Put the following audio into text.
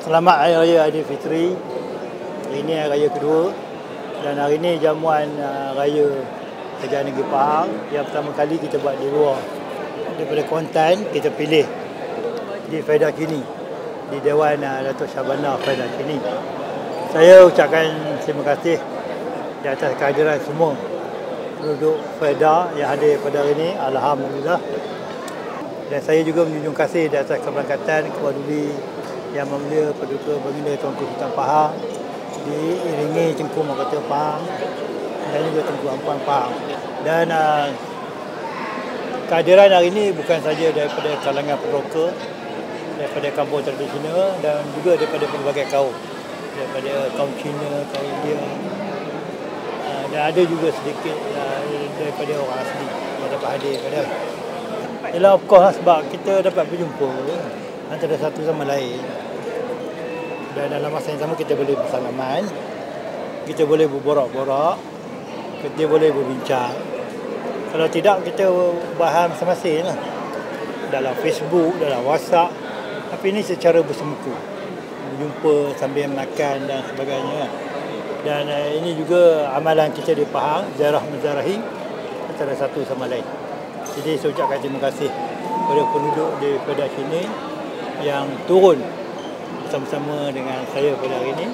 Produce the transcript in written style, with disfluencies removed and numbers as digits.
Selamat Hari Raya Aidilfitri. Hari ini Hari Raya kedua dan hari ini jamuan Raya Kerajaan Negeri Pahang yang pertama kali kita buat di luar. Daripada Kuantan kita pilih di Faedah Kini, di Dewan Datuk Syahbandar Faedah Kini. Saya ucapkan terima kasih di atas kehadiran semua penduduk Faedah yang hadir pada hari ini. Alhamdulillah. Dan saya juga menjunjung kasih di atas keberangkatan Ketua Duli Yang Mulia Paduka Baginda Tuanku Sultan Pahang, diiringi Tengku Mahkota Pahang dan juga Tengku Ampuan Pahang. Dan kehadiran hari ini bukan saja daripada kalangan peroka, daripada kampung tradisional dan juga daripada pelbagai kaum, daripada kaum Cina, kaum India, dan ada juga sedikit daripada orang asli yang dapat hadir pada. Ialah of course sebab kita dapat berjumpa antara satu sama lain dan dalam masa yang sama kita boleh bersalaman, kita boleh berborak-borak, kita boleh berbincang. Kalau tidak kita bahan masing-masing lah, dalam Facebook, dalam WhatsApp, tapi ini secara bersemuka, berjumpa sambil makan dan sebagainya. Dan ini juga amalan kita di Pahang, ziarah menzarahi antara satu sama lain. Jadi saya ucapkan terima kasih kepada penduduk di Faedah sini yang turun bersama-sama dengan saya pada hari ini.